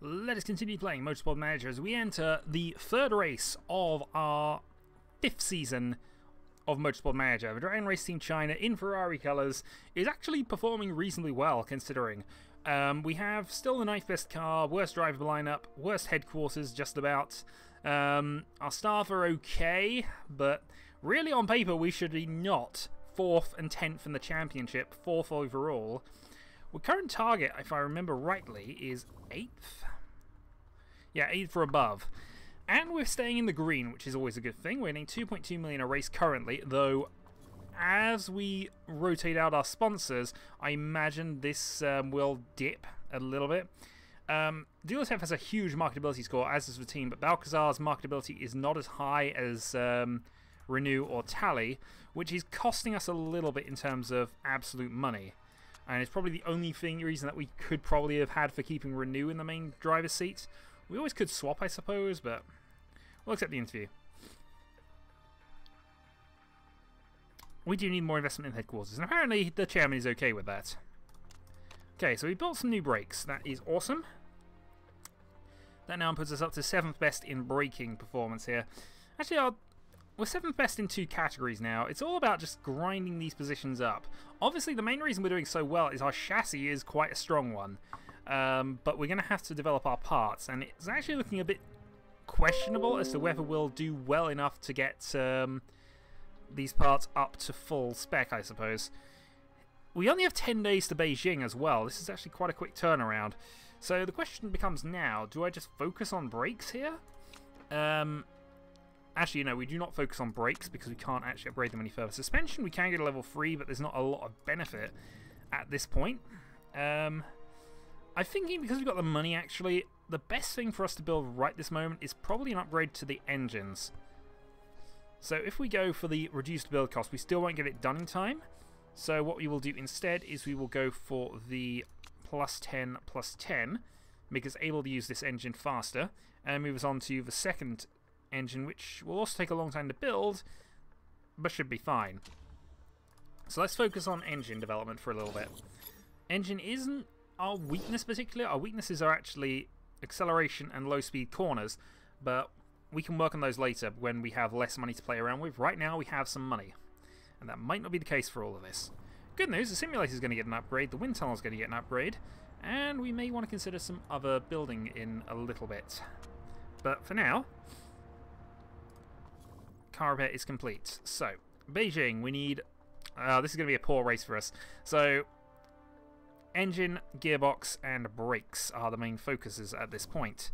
Let us continue playing Motorsport Manager as we enter the third race of our 5th season of Motorsport Manager. The Dragon Race Team China in Ferrari colours is actually performing reasonably well considering. We have still the 9th best car, worst driver lineup, worst headquarters just about. Our staff are okay, but really on paper we should be not 4th and 10th in the championship, 4th overall. Our current target, if I remember rightly, is 8th? Yeah, 8th or above. And we're staying in the green, which is always a good thing. We're getting 2.2 million a race currently, though as we rotate out our sponsors, I imagine this will dip a little bit. DLSF has a huge marketability score, as does the team, but Balcazar's marketability is not as high as Renew or Tally, which is costing us a little bit in terms of absolute money. And it's probably the only reason that we could probably have had for keeping Renew in the main driver's seat. We always could swap, I suppose, but we'll accept the interview. We do need more investment in headquarters, and apparently the chairman is okay with that. Okay, so we built some new brakes. That is awesome. That now puts us up to 7th best in braking performance here. Actually, we're 7th best in 2 categories now. It's all about just grinding these positions up. Obviously, the main reason we're doing so well is our chassis is quite a strong one. But we're going to have to develop our parts, and it's actually looking a bit questionable as to whether we'll do well enough to get these parts up to full spec, I suppose. We only have 10 days to Beijing as well. This is actually quite a quick turnaround. So the question becomes now, do I just focus on brakes here? Actually, no, we do not focus on brakes because we can't actually upgrade them any further. Suspension, we can get a level 3, but there's not a lot of benefit at this point. I'm thinking because we've got the money, actually, the best thing for us to build right this moment is probably an upgrade to the engines. So if we go for the reduced build cost, we still won't get it done in time. So what we will do instead is we will go for the +10/+10, make us able to use this engine faster, and move us on to the second engine, which will also take a long time to build, but should be fine. So let's focus on engine development for a little bit. Engine isn't our weakness particularly. Our weaknesses are actually acceleration and low-speed corners, but we can work on those later when we have less money to play around with. Right now we have some money, and that might not be the case for all of this. Good news, the simulator is going to get an upgrade, the wind tunnel is going to get an upgrade, and we may want to consider some other building in a little bit. But for now, car repair is complete. So, Beijing, we need... this is going to be a poor race for us. So, engine, gearbox, and brakes are the main focuses at this point.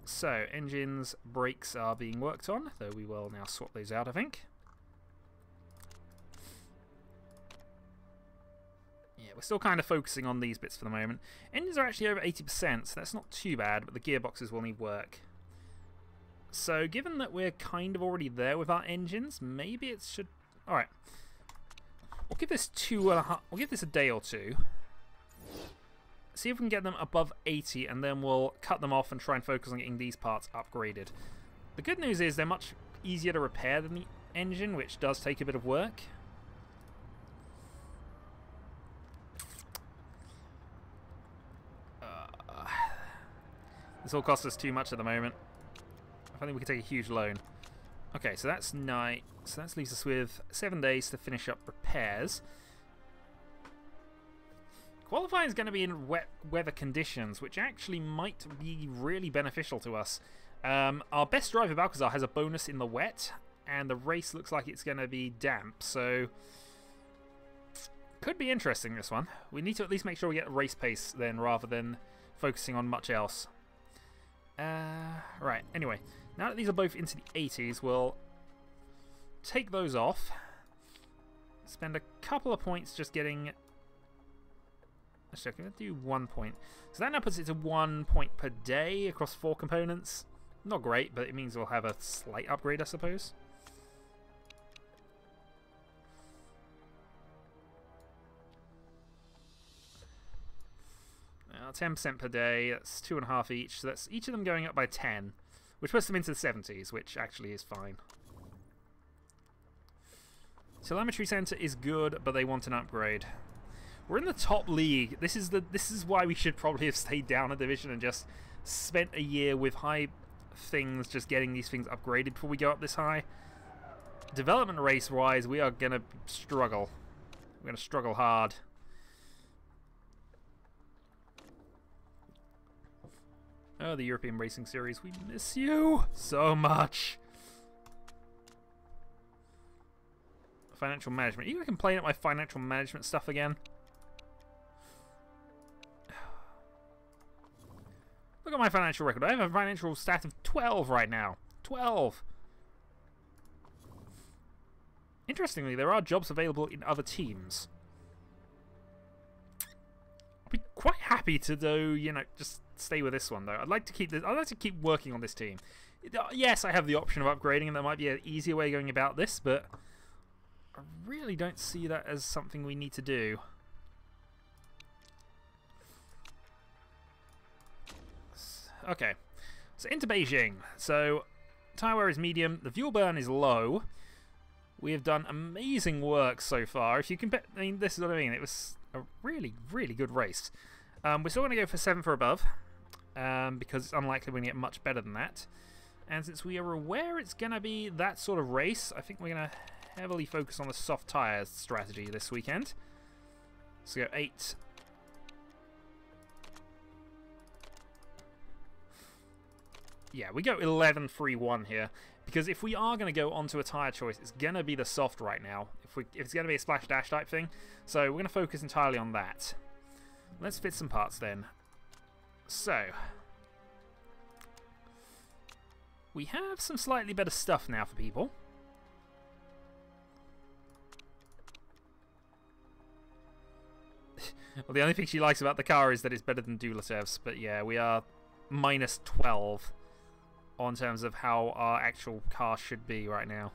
So, engines, brakes are being worked on, though we will now swap those out, I think. Yeah, we're still kind of focusing on these bits for the moment. Engines are actually over 80%, so that's not too bad, but the gearboxes will need work. So, given that we're kind of already there with our engines, maybe it should... Alright. We'll give this we'll give this a day or two. See if we can get them above 80, and then we'll cut them off and try and focus on getting these parts upgraded. The good news is they're much easier to repair than the engine, which does take a bit of work. This all costs us too much at the moment. I think we could take a huge loan. Okay, so that's nice. So that leaves us with 7 days to finish up repairs. Qualifying is going to be in wet weather conditions, which actually might be really beneficial to us. Our best driver, Balcazar, has a bonus in the wet, and the race looks like it's going to be damp, so... Could be interesting, this one. We need to at least make sure we get race pace then, rather than focusing on much else. Right, anyway, now that these are both into the 80s, we'll take those off. Spend a couple of points just getting... Actually, I'm going to do 1 point. So that now puts it to 1 point per day across 4 components. Not great, but it means we'll have a slight upgrade, I suppose. Now, 10% per day, that's 2.5 each. So that's each of them going up by 10, which puts them into the 70s, which actually is fine. Telemetry center is good, but they want an upgrade. We're in the top league. This is why we should probably have stayed down a division and just spent a year with high things, just getting these things upgraded before we go up this high. Development race wise, we are gonna struggle. We're gonna struggle hard. Oh, the European Racing Series, we miss you so much. Financial management. Are you gonna complain at my financial management stuff again? Look at my financial record. I have a financial stat of 12 right now. 12. Interestingly, there are jobs available in other teams. I'd be quite happy to do, you know, just stay with this one though. I'd like to keep this. I'd like to keep working on this team. Yes, I have the option of upgrading, and there might be an easier way of going about this, but I really don't see that as something we need to do. Okay, so into Beijing. So tyre wear is medium. The fuel burn is low. We have done amazing work so far. If you compare, I mean, this is what I mean. It was a really, really good race. We're still going to go for 7 for above, because it's unlikely we're going to get much better than that. And since we are aware it's going to be that sort of race, I think we're going to heavily focus on the soft tyres strategy this weekend. So go 8. Yeah, we go 11-3-1 here. Because if we are going to go onto a tyre choice, it's going to be the soft right now. If it's going to be a splash dash type thing. So we're going to focus entirely on that. Let's fit some parts then. So we have some slightly better stuff now for people. Well, the only thing she likes about the car is that it's better than Dulatev's. But yeah, we are minus 12 on terms of how our actual car should be right now.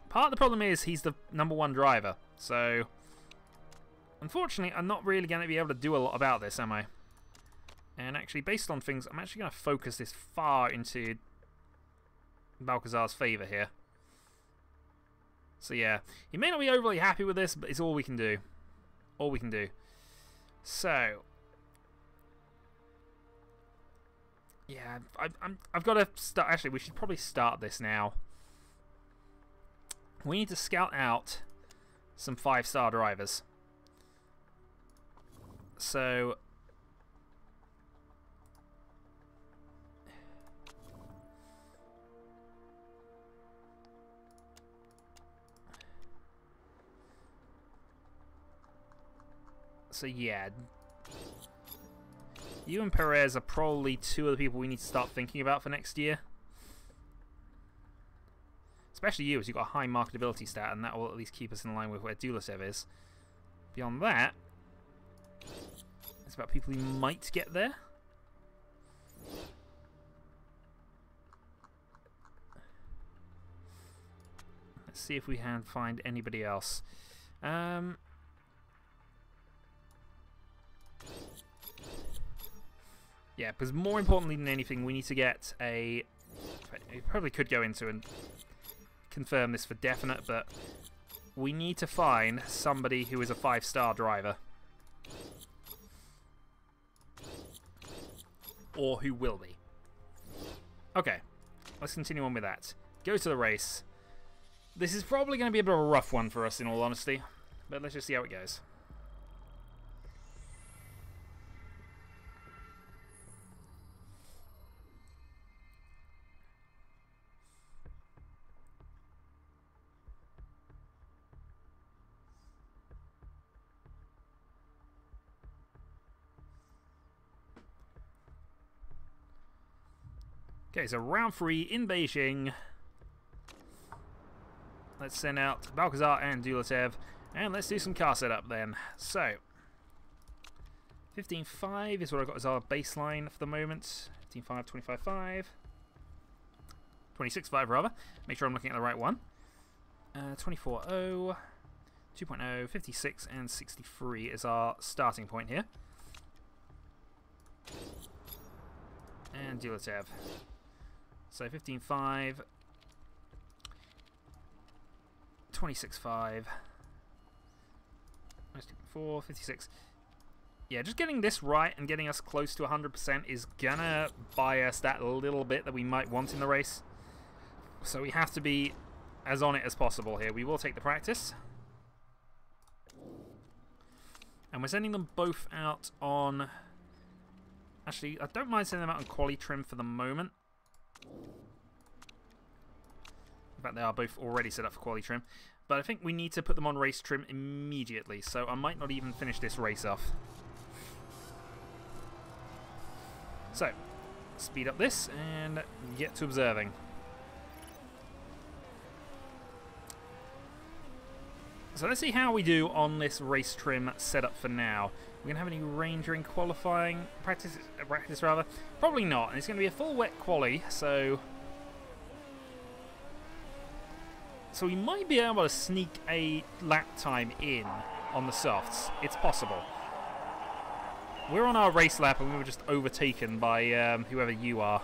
Part of the problem is he's the #1 driver, so unfortunately I'm not really going to be able to do a lot about this, am I? And actually, based on things, I'm actually going to focus this far into Balcazar's favour here. So yeah, he may not be overly happy with this, but it's all we can do. All we can do. So yeah, I've got to start. Actually, we should probably start this now. We need to scout out some 5-star drivers. So yeah, you and Perez are probably 2 of the people we need to start thinking about for next year. Especially you, as you've got a high marketability stat, and that will at least keep us in line with where Dulasev is. Beyond that, it's about people who might get there. Let's see if we can find anybody else. Yeah, because more importantly than anything, we need to get a... We probably could go into and confirm this for definite, but we need to find somebody who is a 5-star driver. Or who will be. Okay, let's continue on with that. Go to the race. This is probably going to be a bit of a rough one for us, in all honesty. But let's just see how it goes. Okay, so round 3 in Beijing. Let's send out Balcazar and Dulatev, and let's do some car setup then. So, 15.5 is what I've got as our baseline for the moment. 15.5, 25.5. 26.5 rather. Make sure I'm looking at the right one. 24.0, 2.0, 56, and 63 is our starting point here. And Dulatev. So 15.5, 26.5. Let's do 54, 56. Yeah, just getting this right and getting us close to 100% is gonna buy us that little bit that we might want in the race. So we have to be as on it as possible here. We will take the practice. And we're sending them both out on... Actually, I don't mind sending them out on quali trim for the moment. In fact, they are both already set up for quali trim. But I think we need to put them on race trim immediately, so I might not even finish this race off. So, speed up this and get to observing. So let's see how we do on this race trim setup for now. We're going to have any rain during qualifying? Practice rather? Probably not, and it's going to be a full wet quali, so we might be able to sneak a lap time in on the softs. It's possible. We're on our race lap and we were just overtaken by whoever you are.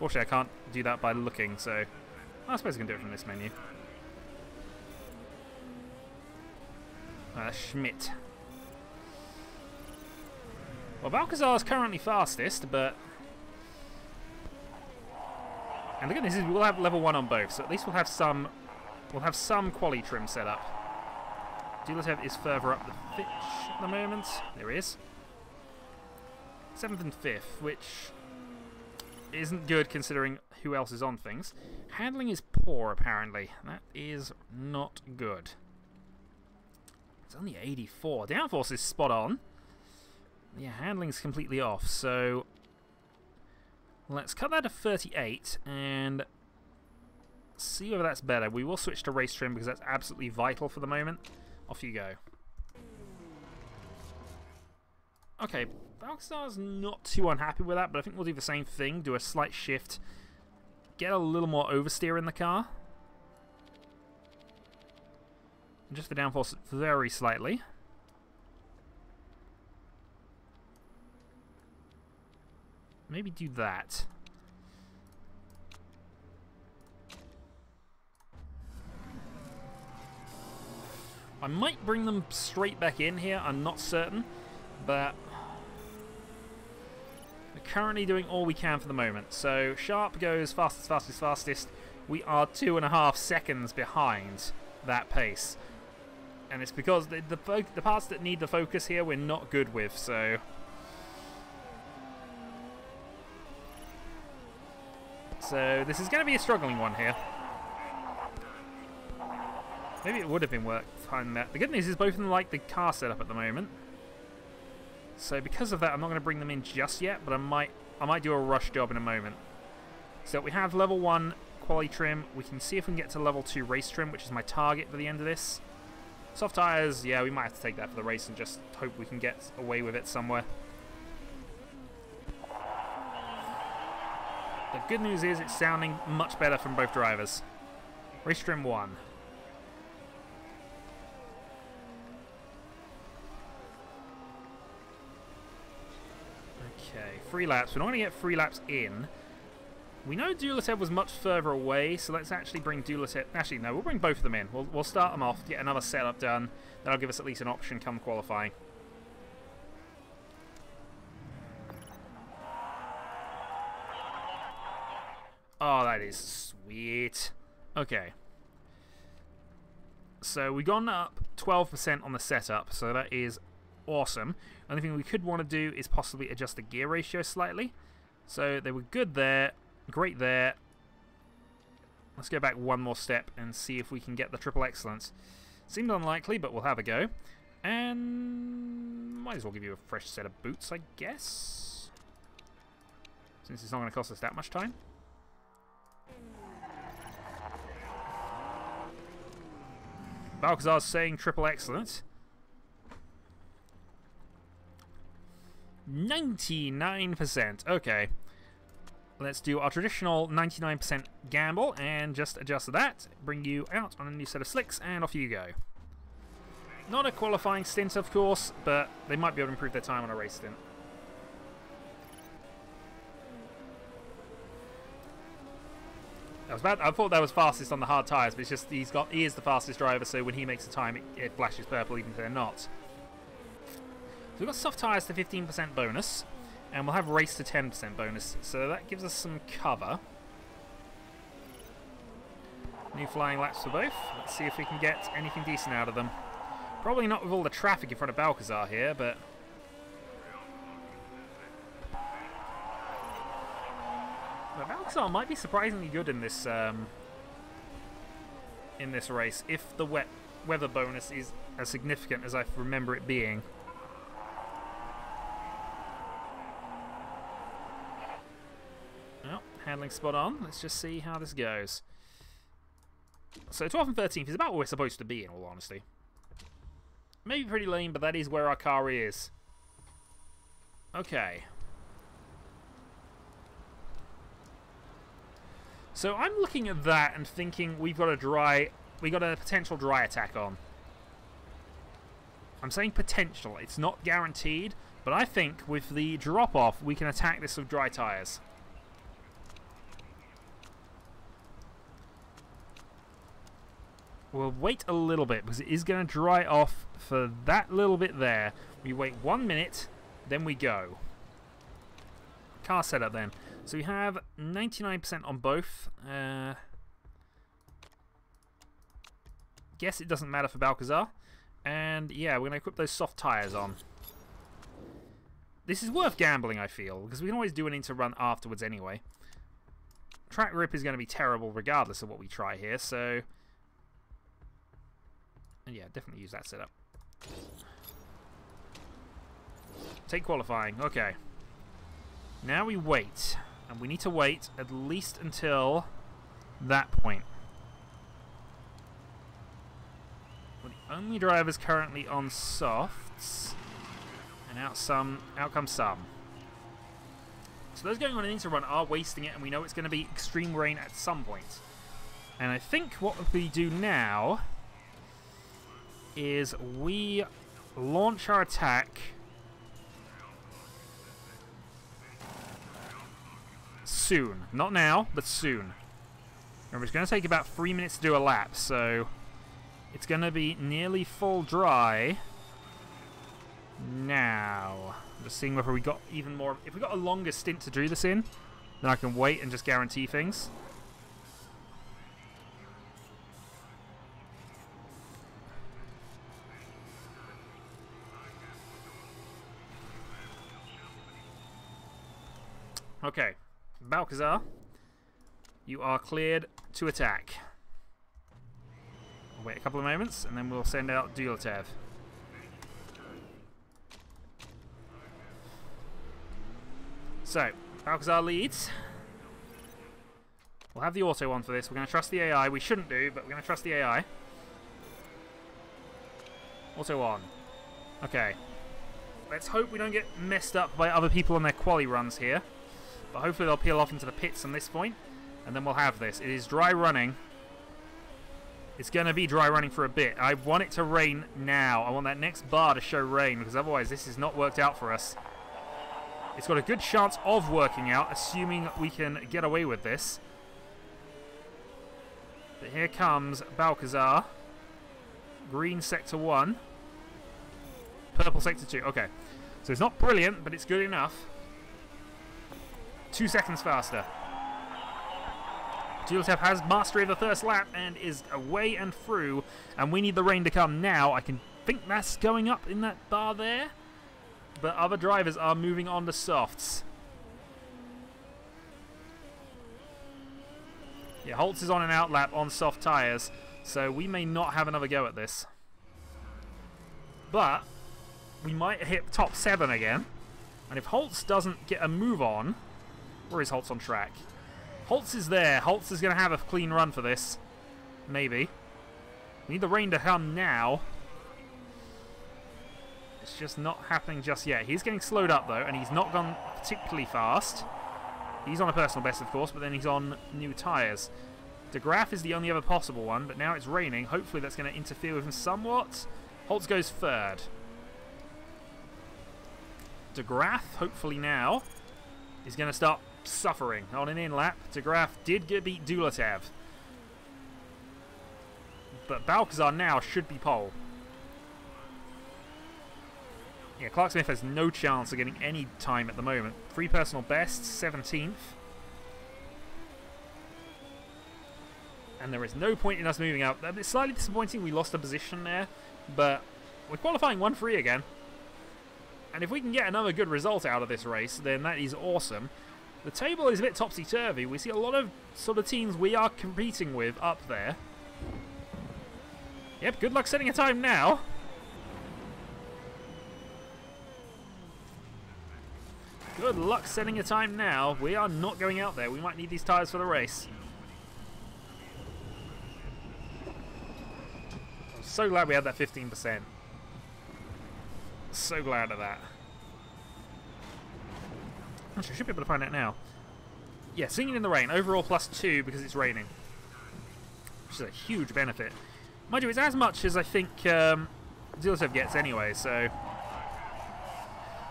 Fortunately, I can't do that by looking, so I suppose I can do it from this menu. Schmidt. Well, Balcazar is currently fastest, but... And the good news is we'll have level 1 on both, so at least we'll have some quali trim set up. Dulatev is further up the pitch at the moment. There he is. 7th and 5th, which isn't good considering who else is on things. Handling is poor, apparently. That is not good. It's only 84. Downforce is spot on. Yeah, handling's completely off, so let's cut that to 38 and see whether that's better. We will switch to race trim because that's absolutely vital for the moment. Off you go. Okay, Balcazar's not too unhappy with that, but I think we'll do the same thing. Do a slight shift. Get a little more oversteer in the car. Just the downforce very slightly. Maybe do that. I might bring them straight back in here, I'm not certain, but we're currently doing all we can for the moment. So Sharp goes fastest, fastest, fastest. We are 2.5 seconds behind that pace. And it's because the parts that need the focus here we're not good with, so... So this is going to be a struggling one here. Maybe it would have been worth finding that. The good news is both of them like the car setup at the moment. So because of that, I'm not going to bring them in just yet, but I might do a rush job in a moment. So we have level 1 quali trim. We can see if we can get to level 2 race trim, which is my target for the end of this. Soft tires, yeah, we might have to take that for the race and just hope we can get away with it somewhere. The good news is it's sounding much better from both drivers. Race trim 1. Okay, 3 laps. We're not going to get 3 laps in. We know Dulatev was much further away, so let's actually bring Dulatev... Actually, no, we'll bring both of them in. We'll start them off, get another setup done. That'll give us at least an option come qualifying. Oh, that is sweet. Okay. So we've gone up 12% on the setup, so that is awesome. Only thing we could want to do is possibly adjust the gear ratio slightly. So they were good there. Great there. Let's go back one more step and see if we can get the triple excellence. Seems unlikely, but we'll have a go. And might as well give you a fresh set of boots, I guess. Since it's not going to cost us that much time. Balcazar's saying triple excellence. 99%. Okay. Let's do our traditional 99% gamble and just adjust that. Bring you out on a new set of slicks and off you go. Not a qualifying stint, of course, but they might be able to improve their time on a race stint. I thought that was fastest on the hard tyres, but it's just he is the fastest driver, so when he makes a time, it flashes purple even if they're not. So we've got soft tyres to 15% bonus, and we'll have race to 10% bonus, so that gives us some cover. New flying laps for both. Let's see if we can get anything decent out of them. Probably not with all the traffic in front of Balcazar here, but... Balcazar might be surprisingly good in this race if the weather bonus is as significant as I remember it being. Well, handling spot on. Let's just see how this goes. So 12th and 13th is about where we're supposed to be, in all honesty. Maybe pretty lame, but that is where our car is. Okay. So I'm looking at that and thinking we got a potential dry attack on. I'm saying potential, it's not guaranteed, but I think with the drop off we can attack this with dry tyres. We'll wait a little bit because it is going to dry off for that little bit there. We wait 1 minute, then we go. Car setup then. So we have 99% on both. Guess it doesn't matter for Balcazar. And yeah, we're going to equip those soft tyres on. This is worth gambling, I feel, because we can always do an inter-run afterwards anyway. Track grip is going to be terrible regardless of what we try here, so... And yeah, definitely use that setup. Take qualifying, okay. Now we wait. And we need to wait at least until that point. We're the only drivers currently on softs. And out comes some. So those going on an inter-run are wasting it, and we know it's going to be extreme rain at some point. And I think what we do now is we launch our attack soon. Not now, but soon. Remember, it's going to take about 3 minutes to do a lap, so it's going to be nearly full dry now. I'm just seeing whether we got even more. If we got a longer stint to do this in, then I can wait and just guarantee things. Okay, Balcazar, you are cleared to attack. We'll wait a couple of moments, and then we'll send out Dulatev. So, Balcazar leads. We'll have the auto on for this. We're going to trust the AI. We shouldn't do, but we're going to trust the AI. Auto on. Okay. Let's hope we don't get messed up by other people on their quali runs here. But hopefully they'll peel off into the pits on this point, and then we'll have this. It is dry running. It's going to be dry running for a bit. I want it to rain now. I want that next bar to show rain, because otherwise this has not worked out for us. It's got a good chance of working out, assuming we can get away with this. But here comes Balcazar. Green sector 1. Purple sector 2. Okay. So it's not brilliant, but it's good enough. 2 seconds faster. Dulatev has mastery of the first lap and is away and through, and we need the rain to come now. I can think that's going up in that bar there, but other drivers are moving on to softs. Yeah, Holtz is on an out lap on soft tyres, so we may not have another go at this. But we might hit top 7 again, and if Holtz doesn't get a move on... Where is Holtz on track? Holtz is there. Holtz is going to have a clean run for this. Maybe. We need the rain to come now. It's just not happening just yet. He's getting slowed up, though, and he's not gone particularly fast. He's on a personal best, of course, but then he's on new tyres. De Graaf is the only other possible one, but now it's raining. Hopefully that's going to interfere with him somewhat. Holtz goes third. De Graaf, hopefully now, is going to start suffering on an in-lap. De Graaf did beat Dulatev. But Balcazar now should be pole. Yeah, Clark Smith has no chance of getting any time at the moment. 3 personal bests, 17th. And there is no point in us moving up. It's slightly disappointing we lost a position there, but we're qualifying 1-3 again. And if we can get another good result out of this race, then that is awesome. The table is a bit topsy-turvy. We see a lot of sort of teams we are competing with up there. Yep, good luck setting a time now. Good luck setting a time now. We are not going out there. We might need these tyres for the race. I'm so glad we had that 15%. So glad of that. Actually, I should be able to find out now. Yeah, singing in the rain. Overall +2 because it's raining. Which is a huge benefit. Mind you, it's as much as I think Dulatev gets anyway, so...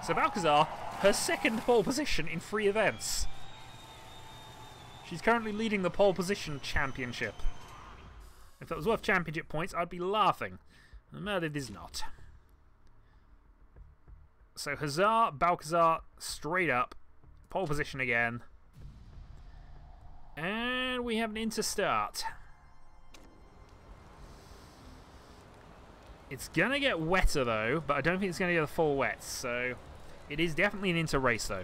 So Balcazar, her second pole position in 3 events. She's currently leading the pole position championship. If that was worth championship points, I'd be laughing. But it is not. So Hazard, Balcazar, straight up. Pole position again. And we have an interstart. It's going to get wetter though, but I don't think it's going to get a full wet. So it is definitely an inter-race though.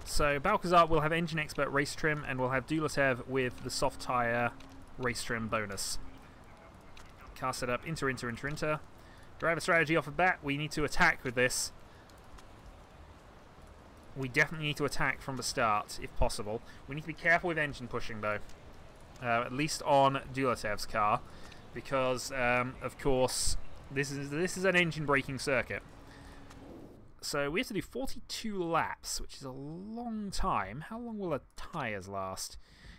So Balcazar will have engine expert race trim, and we'll have Dulatev with the soft tyre race trim bonus. Car setup, inter. Driver strategy off the bat, we need to attack with this. We definitely need to attack from the start, if possible. We need to be careful with engine pushing though. At least on Dulatev's car. Because, of course, this is an engine braking circuit. So we have to do 42 laps, which is a long time. How long will the tyres last?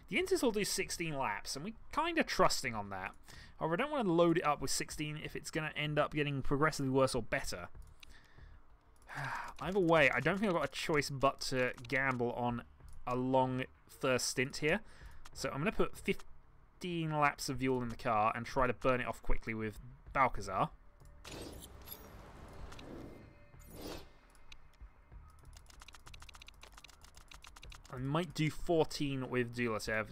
The Inters will do 16 laps, and we're kind of trusting on that. However, I don't want to load it up with 16 if it's going to end up getting progressively worse or better. Either way, I don't think I've got a choice but to gamble on a long first stint here. So I'm going to put 15 laps of fuel in the car and try to burn it off quickly with Balcazar. I might do 14 with Dulatev.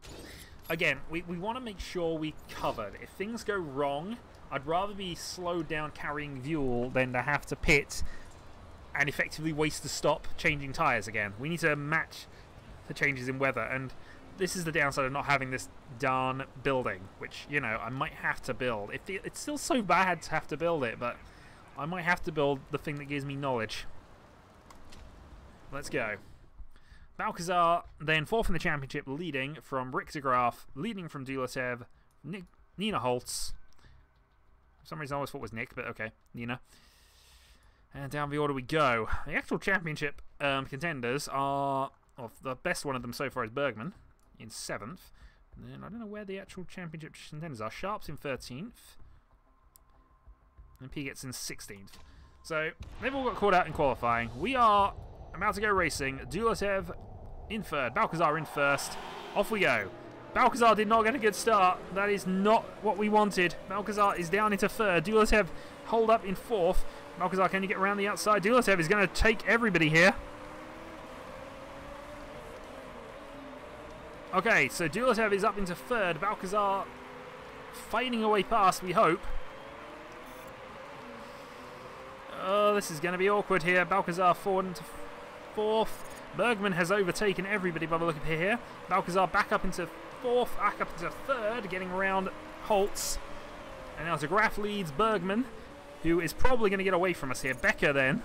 Again, we want to make sure we covered. If things go wrong, I'd rather be slowed down carrying fuel than to have to pit and effectively waste a stop changing tyres again. We need to match the changes in weather, and this is the downside of not having this darn building, which, you know, I might have to build. It's still so bad to have to build it, but I might have to build the thing that gives me knowledge. Let's go. Balcazar, then 4th in the championship, leading from Rick de Graaf, leading from Dulatev, Nina Holtz. For some reason I always thought it was Nick, but okay, Nina. And down the order we go. The actual championship contenders are, well, the best one of them so far is Bergman in 7th. And then I don't know where the actual championship contenders are. Sharp's in 13th. And Piget's in 16th. So they've all got caught out in qualifying. We are about to go racing. Dulatev in 3rd. Balcazar in 1st. Off we go. Balcazar did not get a good start. That is not what we wanted. Balcazar is down into 3rd. Dulatev hold up in 4th. Balcazar, can you get around the outside? Dulatev is going to take everybody here. Okay, so Dulatev is up into 3rd. Balcazar fading away past, we hope. Oh, this is going to be awkward here. Balcazar forward into 4th. Bergman has overtaken everybody by the look of it here. Balcazar back up into 4th, back up into 3rd, getting around Holtz. And now de Graaf leads Bergman, who is probably going to get away from us here. Becker then.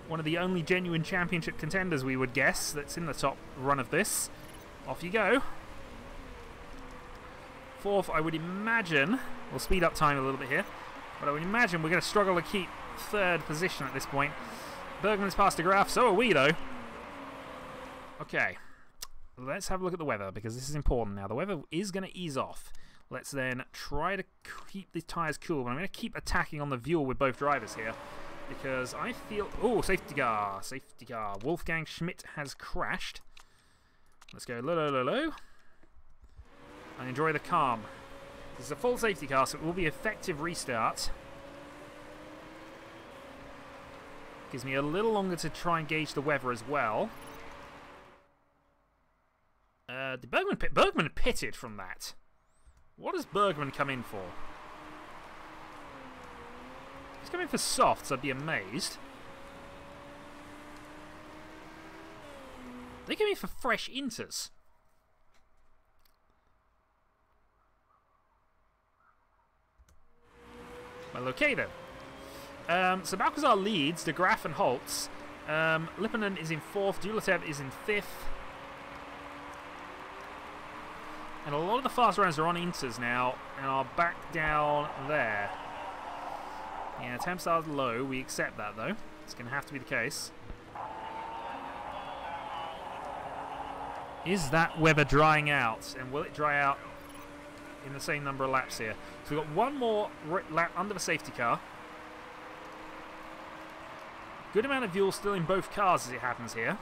One of the only genuine championship contenders, we would guess, that's in the top run of this. Off you go. 4th, I would imagine, we'll speed up time a little bit here, but I would imagine we're going to struggle to keep 3rd position at this point. Bergman's past de Graaf, so are we though. Okay, let's have a look at the weather, because this is important now. The weather is going to ease off. Let's then try to keep the tyres cool, but I'm going to keep attacking on the fuel with both drivers here. because I feel... Oh, safety car. Safety car. Wolfgang Schmidt has crashed. Let's go low, low, low, low. And enjoy the calm. This is a full safety car, so it will be effective restart. Gives me a little longer to try and gauge the weather as well. Did Bergman pit? Bergman pitted from that. What does Bergman come in for? He's coming for softs, I'd be amazed. They came in for fresh inters. Well, okay then. So Balcazar leads, De Graaf and Holtz. Lipponen is in 4th, Dulatev is in 5th. And a lot of the fast runners are on inters now and are back down there. Yeah, temps are low. We accept that, though. It's going to have to be the case. Is that weather drying out? And will it dry out in the same number of laps here? So we've got one more lap under the safety car. Good amount of fuel still in both cars as it happens here.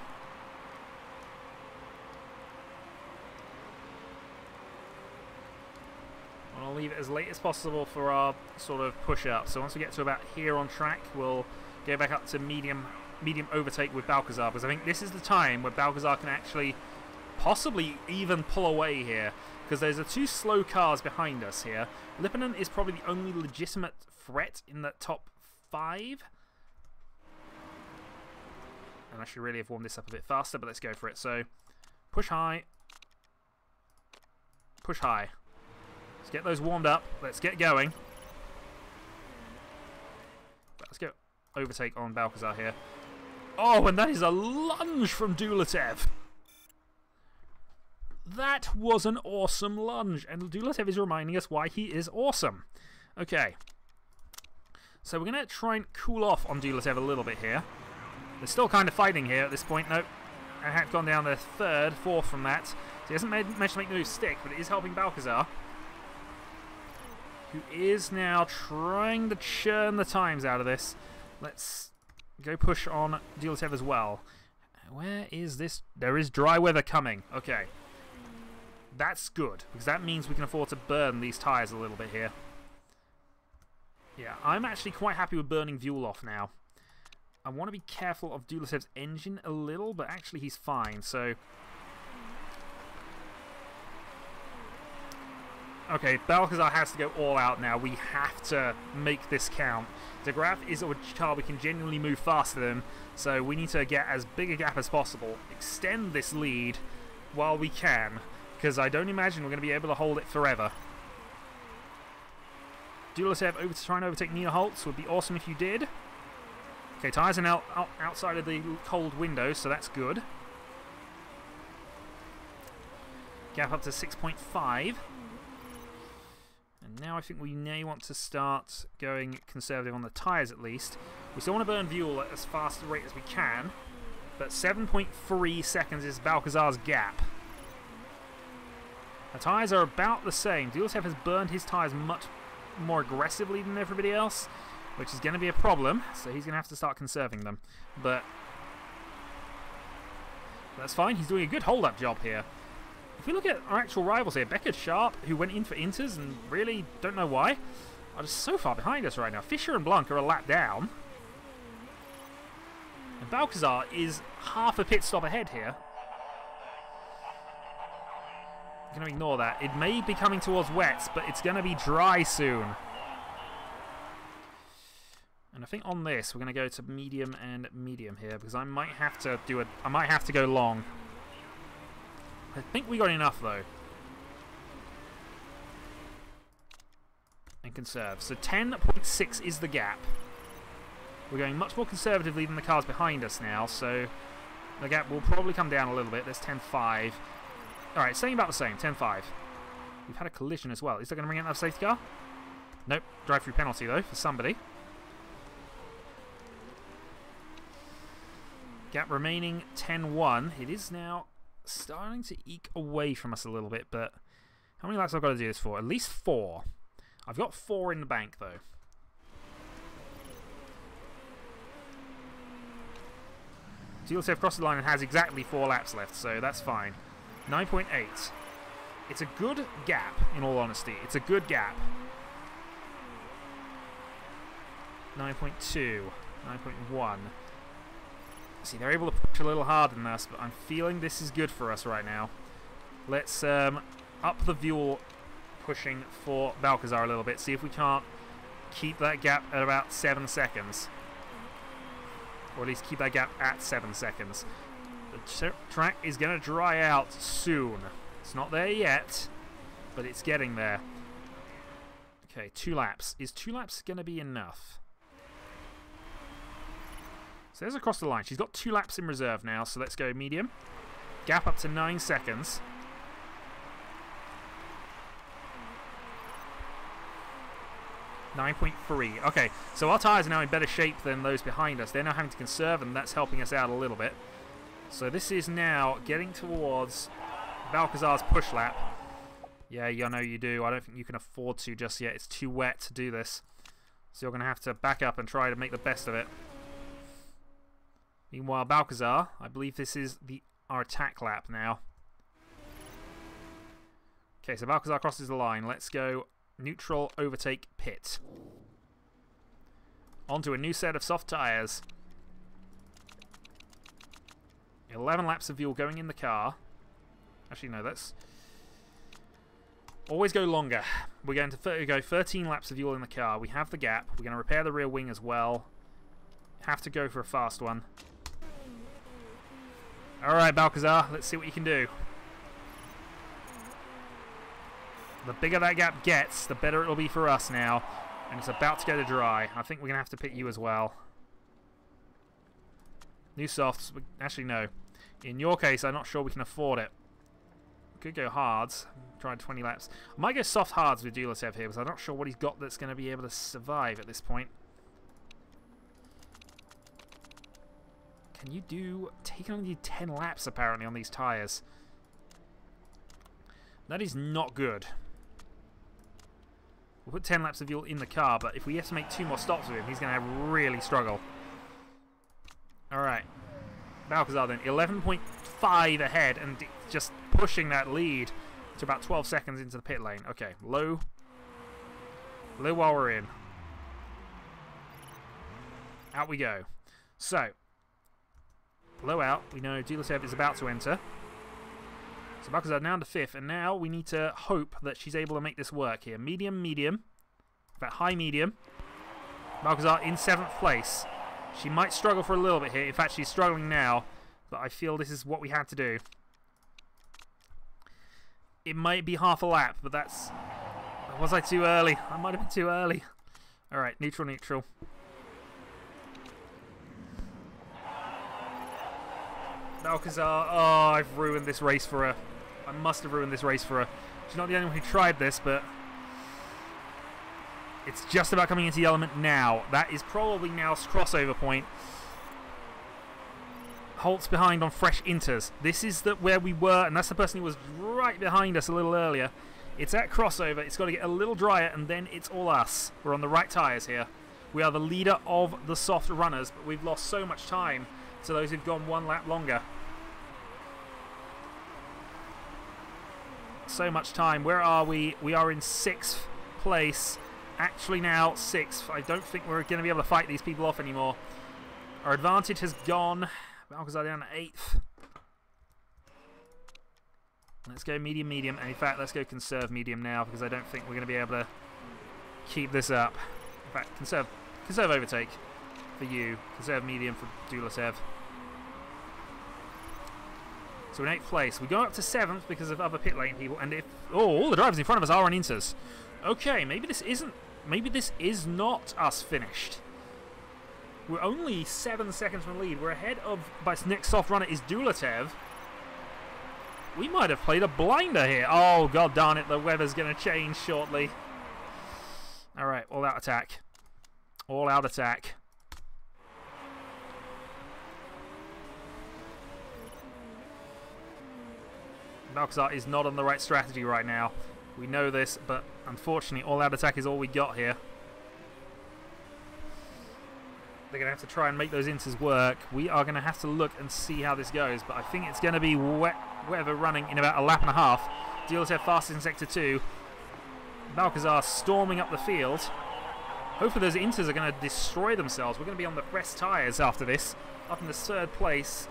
I'll leave it as late as possible for our sort of push-up. So once we get to about here on track, we'll go back up to medium overtake with Balcazar, because I think this is the time where Balcazar can actually possibly even pull away here, because there's the 2 slow cars behind us here. Lipponen is probably the only legitimate threat in that top 5. And I should really have warmed this up a bit faster, but let's go for it. So, push high. Push high. Let's get those warmed up. Let's get going. Let's go overtake on Balcazar here. Oh, and that is a lunge from Dulatev. That was an awesome lunge. And Dulatev is reminding us why he is awesome. Okay. So we're going to try and cool off on Dulatev a little bit here. They're still kind of fighting here at this point. Nope. I had gone down to 3rd, 4th from that. So he hasn't managed to make the move stick, but it is helping Balcazar, who is now trying to churn the times out of this. Let's go push on Dulatev as well. Where is this? There is dry weather coming. Okay. That's good, because that means we can afford to burn these tyres a little bit here. Yeah, I'm actually quite happy with burning fuel off now. I want to be careful of Dulatev's engine a little, but actually he's fine, so... Okay, Balcazar has to go all out now. We have to make this count. De Graaf is a car we can genuinely move faster than, so we need to get as big a gap as possible. Extend this lead while we can, because I don't imagine we're going to be able to hold it forever. Dulatev trying to overtake Nina Holtz. Would be awesome if you did. Okay, tyres are now outside of the cold window, so that's good. Gap up to 6.5. And now I think we may want to start going conservative on the tyres at least. We still want to burn fuel at as fast a rate as we can, but 7.3 seconds is Balcazar's gap. The tyres are about the same. Dulatev has burned his tyres much more aggressively than everybody else, which is going to be a problem, so he's going to have to start conserving them. But that's fine. He's doing a good hold-up job here. If we look at our actual rivals here, Beckett Sharp, who went in for inters and really don't know why, are just so far behind us right now. Fischer and Blanc are a lap down. And Balcazar is half a pit stop ahead here. I'm going to ignore that. It may be coming towards wets, but it's going to be dry soon. And I think on this, we're going to go to medium and medium here, because I might have to do I might have to go long. I think we got enough, though. And conserve. So 10.6 is the gap. We're going much more conservatively than the cars behind us now, so the gap will probably come down a little bit. There's 10.5. Alright, staying about the same, 10.5. We've had a collision as well. Is that going to bring in another safety car? Nope. Drive-through penalty, though, for somebody. Gap remaining 10.1. It is now starting to eke away from us a little bit, but how many laps have I got to do this for? At least 4. I've got 4 in the bank, though. Dulesev crossed the line and has exactly 4 laps left, so that's fine. 9.8. It's a good gap, in all honesty. It's a good gap. 9.2. 9.1. See, they're able to push a little harder than us, but I'm feeling this is good for us right now. Let's up the fuel pushing for Balcazar a little bit. See if we can't keep that gap at about 7 seconds. Or at least keep that gap at 7 seconds. The track is going to dry out soon. It's not there yet, but it's getting there. Okay, 2 laps. Is 2 laps going to be enough? So there's across the line. She's got 2 laps in reserve now, so let's go medium. Gap up to 9 seconds. .3. Okay, so our tyres are now in better shape than those behind us. They're now having to conserve, and that's helping us out a little bit. So this is now getting towards Balcazar's push lap. Yeah, you know you do. I don't think you can afford to just yet. It's too wet to do this. So you're going to have to back up and try to make the best of it. Meanwhile, Balcazar, I believe this is our attack lap now. Okay, so Balcazar crosses the line. Let's go neutral, overtake, pit. Onto a new set of soft tyres. 11 laps of fuel going in the car. Actually, no, that's... Always go longer. We're going to go 13 laps of fuel in the car. We have the gap. We're going to repair the rear wing as well. Have to go for a fast one. Alright, Balcazar, let's see what you can do. The bigger that gap gets, the better it'll be for us now. And it's about to go to dry. I think we're going to have to pit you as well. New softs. Actually, no. In your case, I'm not sure we can afford it. Could go hards. Try 20 laps. I might go soft hards with Dulesev here, because I'm not sure what he's got that's going to be able to survive at this point. Can you do... Take only 10 laps, apparently, on these tyres. That is not good. We'll put 10 laps of fuel in the car, but if we have to make 2 more stops with him, he's going to really struggle. Alright. Balcazar then, 11.5 ahead, and just pushing that lead to about 12 seconds into the pit lane. Okay, low. Low while we're in. Out we go. So, low out. We know Dulesev is about to enter. So Balcazar down to 5th, and now we need to hope that she's able to make this work here. Medium, medium. In fact, high, medium. Balcazar in 7th place. She might struggle for a little bit here. In fact, she's struggling now, but I feel this is what we had to do. It might be half a lap, but that's... Was I too early? I might have been too early. Alright, neutral, neutral. Balcazar, oh, I've ruined this race for her. I must have ruined this race for her. She's not the only one who tried this, but it's just about coming into the element now. That is probably now's crossover point. Holt's behind on fresh inters. This is where we were, and that's the person who was right behind us a little earlier. It's at crossover. It's got to get a little drier, and then it's all us. We're on the right tyres here. We are the leader of the soft runners, but we've lost so much time to those who've gone 1 lap longer. So much time. Where are we? We are in 6th place. Actually now 6th. I don't think we're going to be able to fight these people off anymore. Our advantage has gone. Balcazar down to 8th. Let's go medium, medium. And in fact, let's go conserve medium now, because I don't think we're going to be able to keep this up. In fact, conserve overtake for you. Conserve medium for Dulesev. So in 8th place. We go up to 7th because of other pit lane people. And if... Oh, all the drivers in front of us are on inters. Okay, maybe this isn't... Maybe this is not us finished. We're only 7 seconds from the lead. We're ahead of... By next soft runner is Dulesev. We might have played a blinder here. Oh, god darn it. The weather's going to change shortly. Alright, all out attack. All out attack. Balcazar is not on the right strategy right now. We know this, but unfortunately all-out attack is all we got here. They're going to have to try and make those inters work. We are going to have to look and see how this goes, but I think it's going to be Weather running in about a lap and a half. Diolatev fastest in Sector 2. Balcazar storming up the field. Hopefully those inters are going to destroy themselves. We're going to be on the fresh tyres after this. Up in the 3rd place.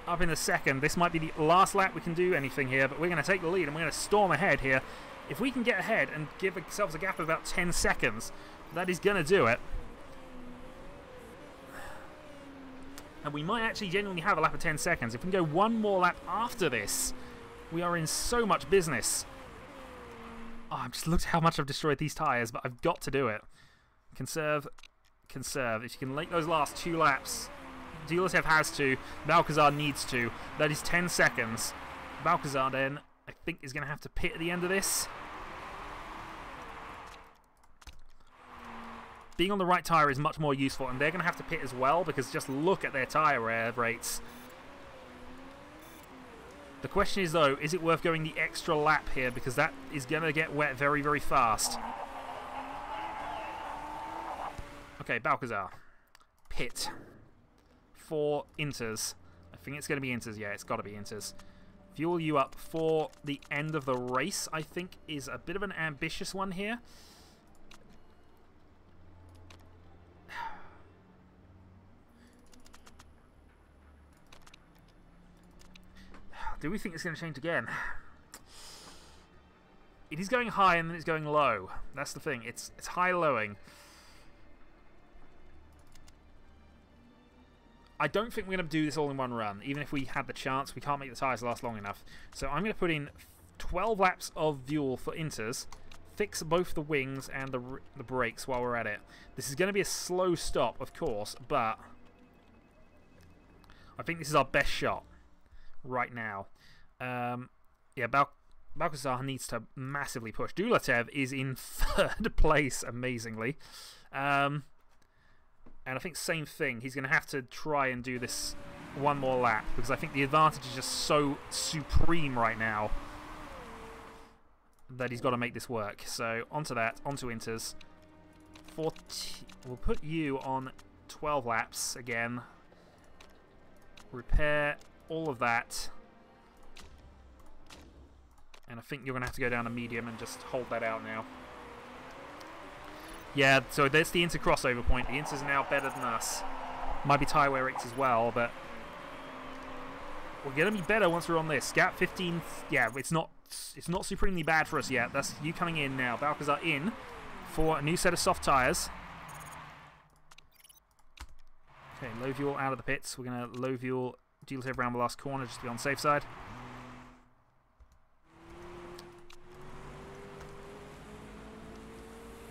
Up in the 2nd. This might be the last lap we can do anything here, but we're going to take the lead and we're going to storm ahead here. If we can get ahead and give ourselves a gap of about 10 seconds, that is going to do it. And we might actually genuinely have a lap of 10 seconds. If we can go one more lap after this, we are in so much business. Oh, I've just looked at how much I've destroyed these tyres, but I've got to do it. Conserve, conserve. If you can make those last 2 laps, Diolatev has to, Balcazar needs to. That is 10 seconds. Balcazar then, I think, is going to have to pit at the end of this. Being on the right tyre is much more useful, and they're going to have to pit as well, because just look at their tyre wear rates. The question is, though, is it worth going the extra lap here, because that is going to get wet very, very fast. Okay, Balcazar. Pit. 4 inters. I think it's going to be inters. Yeah, it's got to be inters. Fuel you up for the end of the race, I think, is a bit of an ambitious one here. Do we think it's going to change again? It is going high and then it's going low. That's the thing. It's high-lowing. I don't think we're going to do this all in one run. Even if we had the chance, we can't make the tyres last long enough. So I'm going to put in 12 laps of fuel for inters. Fix both the wings and the brakes while we're at it. This is going to be a slow stop, of course, but I think this is our best shot right now. Yeah, Balcazar needs to massively push. Diolatev is in 3rd place, amazingly. And I think same thing. He's going to have to try and do this one more lap, because I think the advantage is just so supreme right now that he's got to make this work. So onto that, onto inters. We'll put you on 12 laps again. Repair all of that. And I think you're going to have to go down to medium and just hold that out now. Yeah, so that's the inter crossover point. The inters are now better than us. Might be tyre wear rates as well, but we're going to be better once we're on this. Gap 15, yeah, it's not supremely bad for us yet. That's you coming in now. Balcazar in for a new set of soft tyres. Okay, low fuel out of the pits. We're going to low fuel Diolatev around the last corner just to be on the safe side.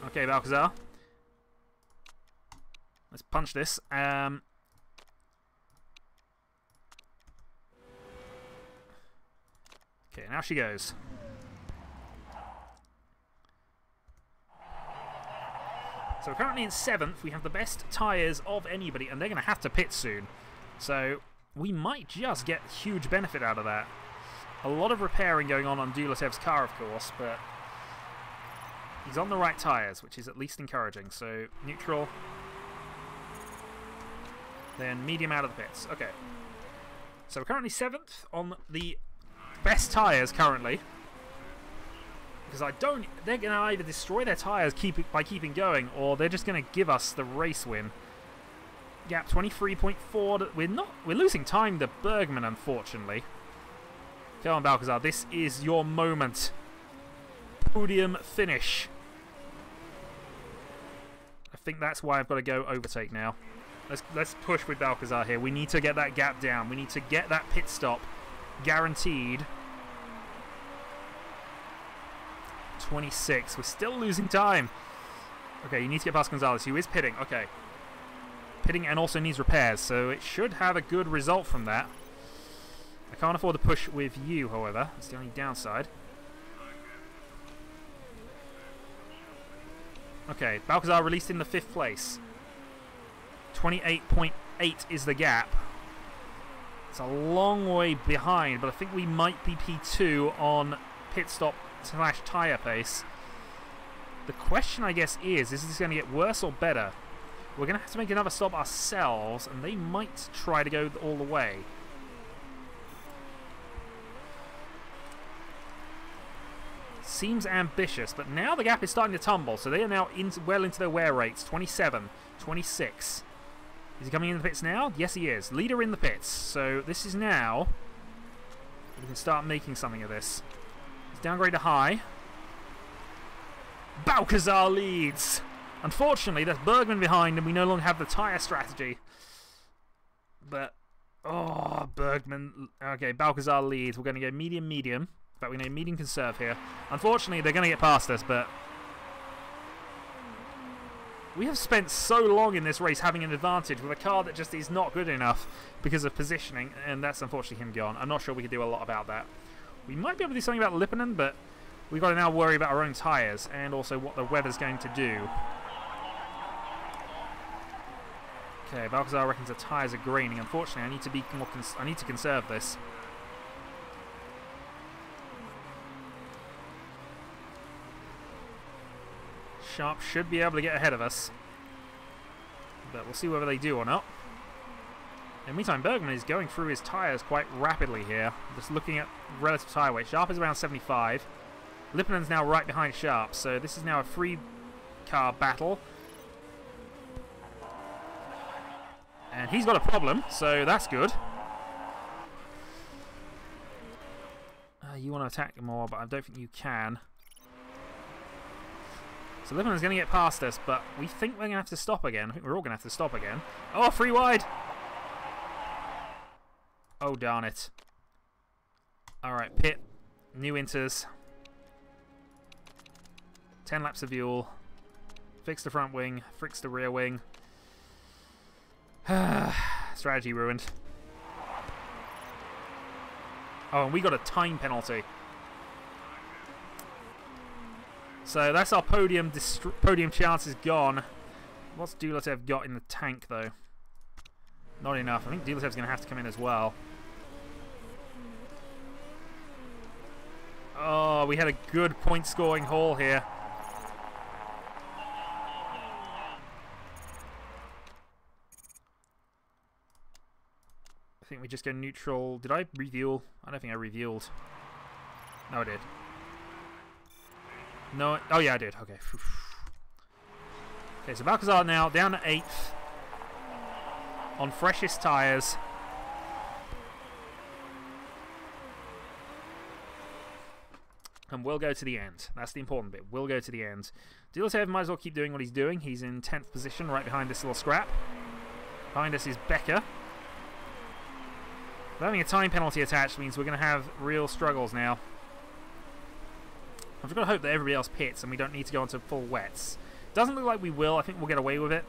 Okay, Balcazar. Let's punch this. Okay, now she goes. So we're currently in 7th. We have the best tyres of anybody, and they're going to have to pit soon. So we might just get huge benefit out of that. A lot of repairing going on Dilatev's car, of course, but he's on the right tyres, which is at least encouraging. So neutral, then medium out of the pits. Okay. So we're currently 7th on the best tyres currently. Because they're going to either destroy their tyres by keeping going, or they're just going to give us the race win. Gap 23.4. We're losing time to Bergman, unfortunately. Come on, Balcazar, this is your moment. Podium finish. I think that's why I've got to go overtake now. Let's push with Balcazar here. We need to get that gap down. We need to get that pit stop guaranteed. 26. We're still losing time. Okay, you need to get past Gonzalez, who is pitting. Okay. Pitting and also needs repairs, so it should have a good result from that. I can't afford to push with you, however. That's the only downside. Okay, Balcazar released in the 5th place. 28.8 is the gap. It's a long way behind, but I think we might be P2 on pit stop / tyre pace. The question, I guess, is this going to get worse or better? We're going to have to make another stop ourselves, and they might try to go all the way. Seems ambitious, but now the gap is starting to tumble, so they are now well into their wear rates. 27, 26. Is he coming in the pits now? Yes, he is. Leader in the pits. So this is now... we can start making something of this. Let's downgrade to high. Balcazar leads! Unfortunately, there's Bergman behind, and we no longer have the tyre strategy. But, oh, Bergman. Okay, Balcazar leads. We're going to go medium, medium. In fact, we're going to go medium conserve here. Unfortunately, they're going to get past us, but we have spent so long in this race having an advantage with a car that just is not good enough because of positioning, and that's unfortunately him gone. I'm not sure we can do a lot about that. We might be able to do something about Lipponen, but we've got to now worry about our own tyres and also what the weather's going to do. Okay, Balcazar reckons the tyres are graining. Unfortunately, I need to be more I need to conserve this. Sharp should be able to get ahead of us, but we'll see whether they do or not. In the meantime, Bergman is going through his tyres quite rapidly here. Just looking at relative tyre weight. Sharp is around 75. Lipponen's now right behind Sharp, so this is now a three-car battle. And he's got a problem, so that's good. You want to attack more, but I don't think you can. So Lipponen's going to get past us, but we think we're going to have to stop again. I think we're all going to have to stop again. Oh, free wide! Oh, darn it. Alright, pit. New inters. 10 laps of fuel. Fix the front wing. Fix the rear wing. Strategy ruined. Oh, and we got a time penalty. So that's our podium chance is gone. What's Dulatev got in the tank, though? Not enough. I think Dulatev's going to have to come in as well. Oh, we had a good point-scoring haul here. I think we just go neutral. Did I refuel? I don't think I refueled. No, I did. No. Oh, yeah, I did. Okay. Okay, so Balcazar now down to 8th on freshest tyres. And we'll go to the end. That's the important bit. We'll go to the end. Dulatev might as well keep doing what he's doing. He's in 10th position right behind this little scrap. Behind us is Becker. But having a time penalty attached means we're going to have real struggles now. I've got to hope that everybody else pits and we don't need to go into full wets. Doesn't look like we will. I think we'll get away with it.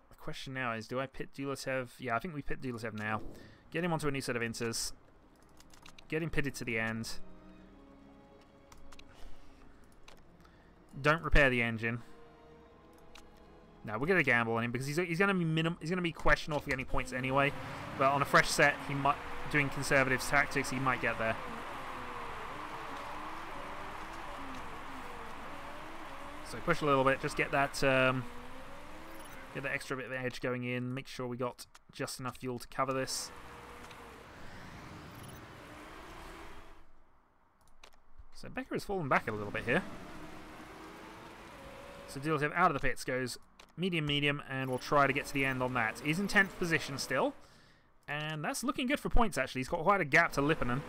The question now is, do I pit Dulatev? Yeah, I think we pit Dulatev now. Get him onto a new set of inters. Get him pitted to the end. Don't repair the engine. No, we're going to gamble on him because he's going to be questionable for getting points anyway. But on a fresh set, he might, doing conservative tactics, he might get there. So push a little bit, just get that extra bit of edge going in. Make sure we got just enough fuel to cover this. So Becker has fallen back a little bit here. So Dulatev out of the pits goes medium, medium, and we'll try to get to the end on that. He's in 10th position still, and that's looking good for points, actually. He's got quite a gap to Lipponen.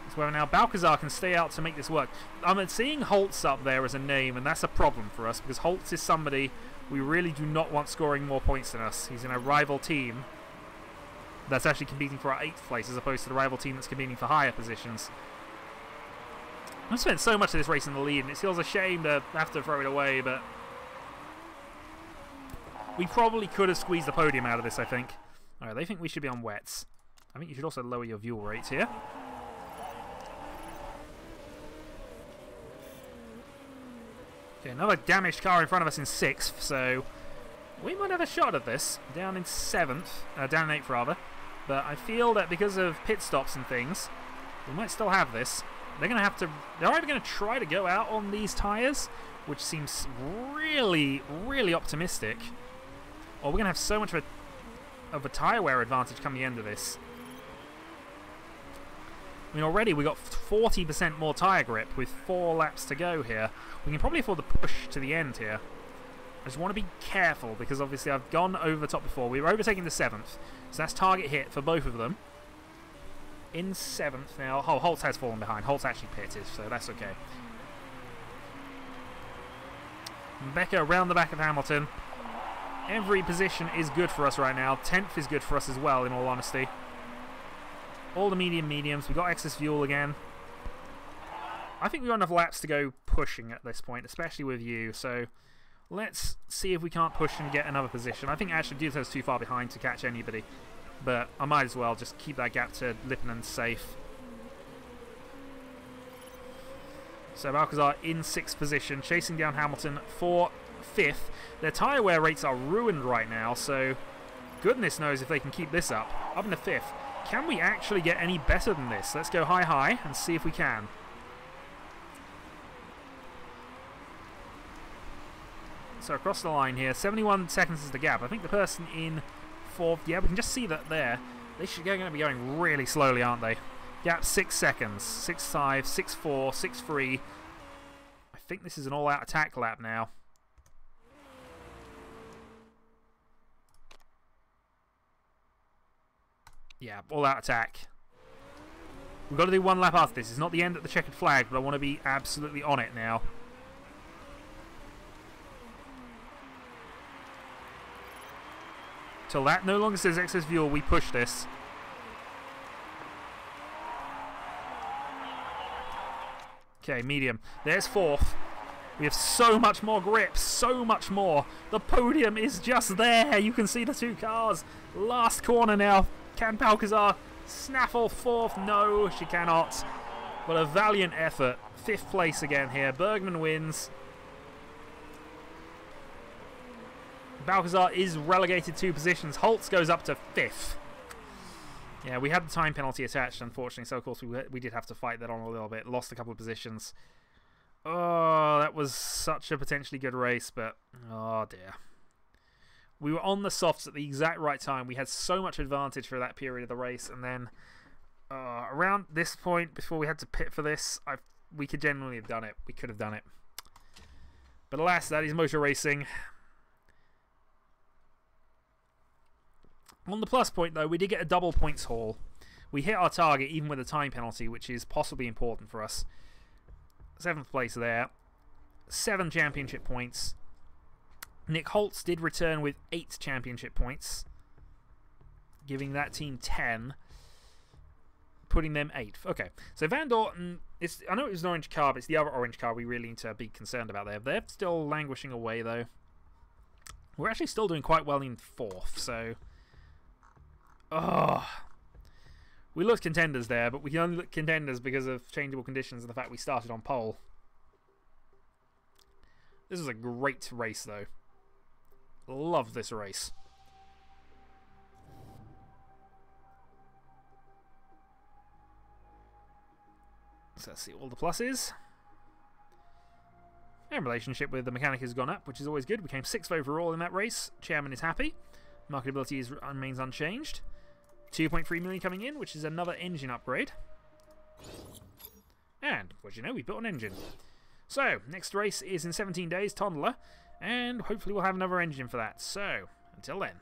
That's where now Balcazar can stay out to make this work. I'm seeing Holtz up there as a name, and that's a problem for us, because Holtz is somebody we really do not want scoring more points than us. He's in a rival team that's actually competing for our 8th place, as opposed to the rival team that's competing for higher positions. I've spent so much of this race in the lead, and it feels a shame to have to throw it away, but we probably could have squeezed the podium out of this, I think. Alright, they think we should be on wets. I think you should also lower your fuel rates here. Okay, another damaged car in front of us in 6th, so we might have a shot at this. Down in 7th, down in 8th rather. But I feel that because of pit stops and things, we might still have this. They're going to have to... They're either going to try to go out on these tyres, which seems really, really optimistic, or we're going to have so much of a tyre wear advantage come the end of this. I mean, already we got 40% more tyre grip with 4 laps to go here. We can probably afford to push to the end here. I just want to be careful because obviously I've gone over the top before. We were overtaking the 7th, so that's target hit for both of them. In 7th now. Oh, Holtz has fallen behind. Holtz actually pitted, so that's okay. Becker around the back of Hamilton. Every position is good for us right now. 10th is good for us as well, in all honesty. All the mediums. We've got excess fuel again. I think we've got enough laps to go pushing at this point, especially with you. So let's see if we can't push and get another position. I think actually Duto's too far behind to catch anybody. But I might as well just keep that gap to Lipinen safe. So Balcazar in 6th position, chasing down Hamilton for 5th. Their tyre wear rates are ruined right now, so goodness knows if they can keep this up. Up in the 5th. Can we actually get any better than this? Let's go high and see if we can. So across the line here, 71 seconds is the gap. I think the person in 4th, yeah, we can just see that there. They should going to be going really slowly, aren't they? Gap 6 seconds. 6.5, 6.4, 6.3. I think this is an all-out attack lap now. Yeah, all-out attack. We've got to do 1 lap after this. It's not the end at the checkered flag, but I want to be absolutely on it now. Till that no longer says excess fuel, we push this. Okay, medium. There's 4th. We have so much more grip, so much more. The podium is just there. You can see the 2 cars. Last corner now. Can Balcazar snaffle 4th? No, she cannot. But a valiant effort. 5th place again here. Bergman wins. Balcazar is relegated 2 positions. Holtz goes up to 5th. Yeah, we had the time penalty attached, unfortunately, so of course we did have to fight that on a little bit. Lost a couple of positions. Oh, that was such a potentially good race, but oh dear. We were on the softs at the exact right time. We had so much advantage for that period of the race, and then around this point, before we had to pit for this, we could genuinely have done it. We could have done it. But alas, that is motor racing. On the plus point, though, we did get a double points haul. We hit our target, even with a time penalty, which is possibly important for us. 7th place there. 7 championship points. Nick Holtz did return with 8 championship points, giving that team 10, putting them 8th. Okay, so Van Dorten, I know it was an orange car, but it's the other orange car we really need to be concerned about there. They're still languishing away, though. We're actually still doing quite well in 4th, so... Oh, we looked contenders there, but we can only look contenders because of changeable conditions and the fact we started on pole. This was a great race, though. Love this race. So let's see all the pluses. And relationship with the mechanic has gone up, which is always good. We came 6th overall in that race. Chairman is happy. Marketability remains unchanged. 2.3 million coming in, which is another engine upgrade. And, as you know, we built an engine. So, next race is in 17 days, Tondela, and hopefully we'll have another engine for that. So, until then.